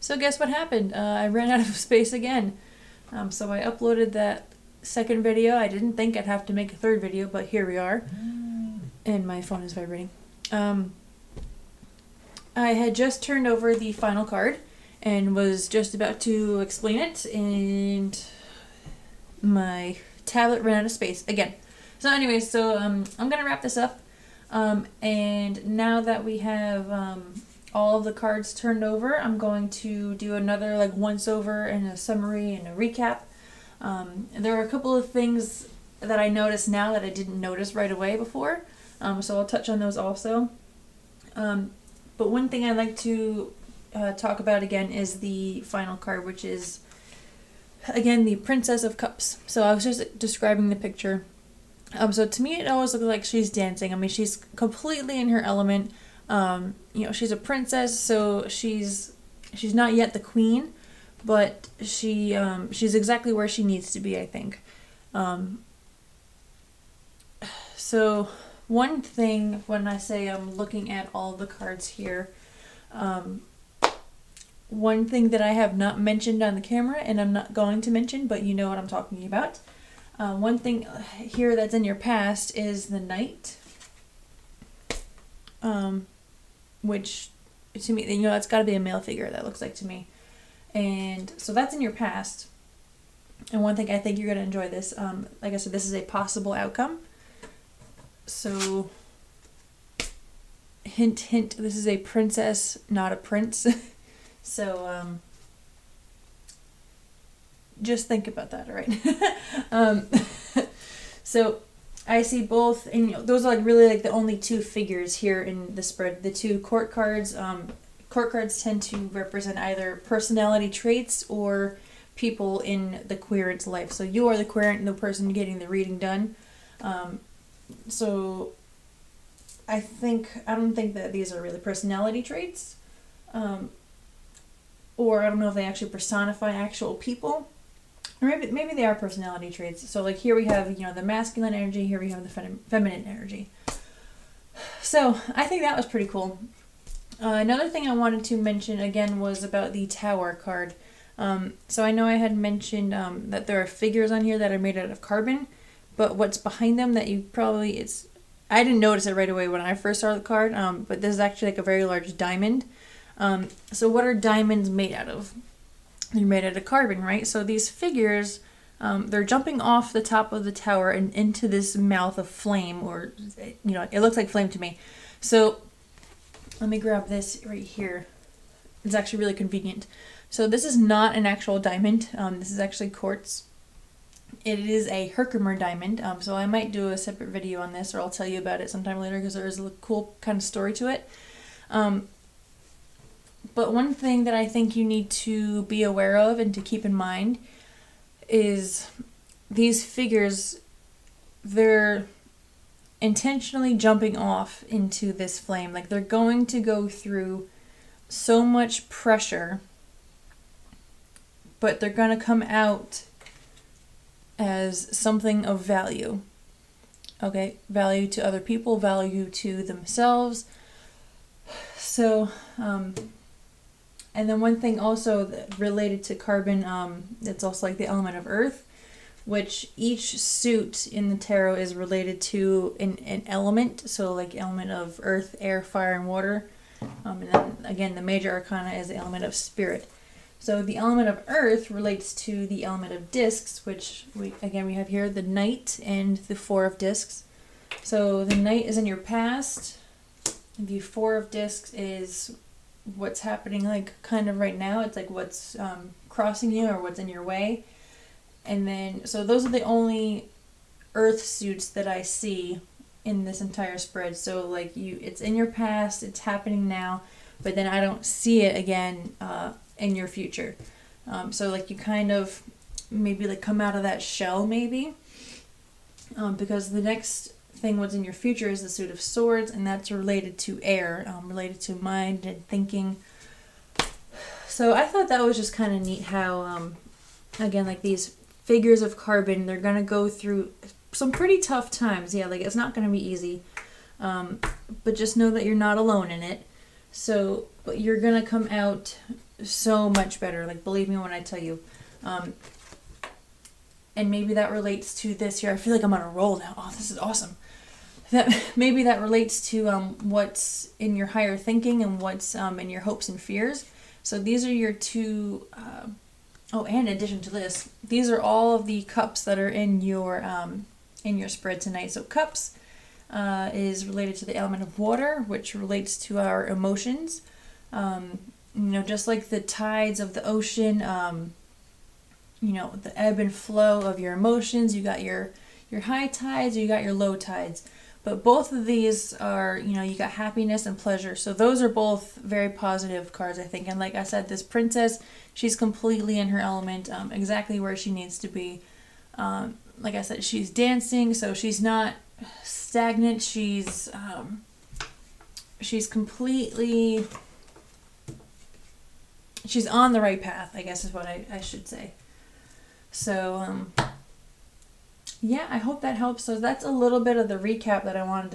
So guess what happened? I ran out of space again. So I uploaded that second video. I didn't think I'd have to make a third video, but here we are. And my phone is vibrating. I had just turned over the final card and was just about to explain it, and my tablet ran out of space again. So anyways, so I'm gonna wrap this up. And now that we have all of the cards turned over, I'm going to do another like once over and a summary and a recap. There are a couple of things that I notice now that I didn't notice right away before, so I'll touch on those also. But one thing I'd like to talk about again is the final card, which is again the Princess of Cups. So I was just describing the picture. So to me it always looks like she's dancing. I mean, she's completely in her element. You know, she's a princess, so she's not yet the queen, but she's exactly where she needs to be, I think. So one thing when I say I'm looking at all the cards here, one thing that I have not mentioned on the camera, and I'm not going to mention, but you know what I'm talking about. One thing here that's in your past is the Knight. Which to me, you know, that's got to be a male figure, that looks like to me. And so that's in your past. And one thing I think you're going to enjoy this, like I said, this is a possible outcome. So, hint, hint, this is a princess, not a prince. So, just think about that, all right? So, I see both, and you know, those are like really like the only two figures here in the spread. The two court cards. Court cards tend to represent either personality traits or people in the querent's life. So you are the querent and the person getting the reading done. So I don't think that these are really personality traits. Or I don't know if they actually personify actual people. Or maybe they are personality traits. So like here we have, you know, the masculine energy, here we have the feminine energy. So I think that was pretty cool. Another thing I wanted to mention again was about the Tower card. So I know I had mentioned that there are figures on here that are made out of carbon, but what's behind them that you probably, I didn't notice it right away when I first saw the card, but this is actually like a very large diamond. So what are diamonds made out of? They're made out of carbon, right? So these figures, they're jumping off the top of the tower and into this mouth of flame, or, you know, it looks like flame to me. So let me grab this right here. It's actually really convenient. So this is not an actual diamond. This is actually quartz. It is a Herkimer diamond. So I might do a separate video on this, or I'll tell you about it sometime later because there is a cool kind of story to it. But one thing that I think you need to be aware of and to keep in mind is these figures, they're intentionally jumping off into this flame. Like they're going to go through so much pressure, but they're going to come out as something of value. Okay, value to other people, value to themselves. So, and then one thing also that related to carbon, it's also like the element of earth, which each suit in the tarot is related to an element. So like element of earth, air, fire, and water. And then again, the major arcana is the element of spirit. So the element of earth relates to the element of discs, which we have here the Knight and the Four of Discs. So the Knight is in your past. The Four of Discs is what's happening like kind of right now. It's like what's crossing you or what's in your way. And then, so those are the only earth suits that I see in this entire spread. So like it's in your past, it's happening now, but then I don't see it again in your future. So like you kind of maybe like come out of that shell maybe, because the next thing what's in your future is the suit of swords, and that's related to air, related to mind and thinking. So I thought that was just kind of neat how again, like these figures of carbon, they're gonna go through some pretty tough times. Yeah, like it's not gonna be easy, but just know that you're not alone in it. So but you're gonna come out so much better. Like, believe me when I tell you. And maybe that relates to this year. I feel like I'm on a roll now. Oh, this is awesome. Maybe that relates to what's in your higher thinking and what's in your hopes and fears. So these are your two. And in addition to this, these are all of the cups that are in your spread tonight. So cups is related to the element of water, which relates to our emotions. Just like the tides of the ocean, the ebb and flow of your emotions. You got your high tides, or you got your low tides. But both of these are, you got happiness and pleasure. So those are both very positive cards, I think. And like I said, this princess, she's completely in her element, exactly where she needs to be. Like I said, she's dancing, so she's not stagnant. She's completely, she's on the right path, I guess is what I should say. So, yeah, I hope that helps. So that's a little bit of the recap that I wanted to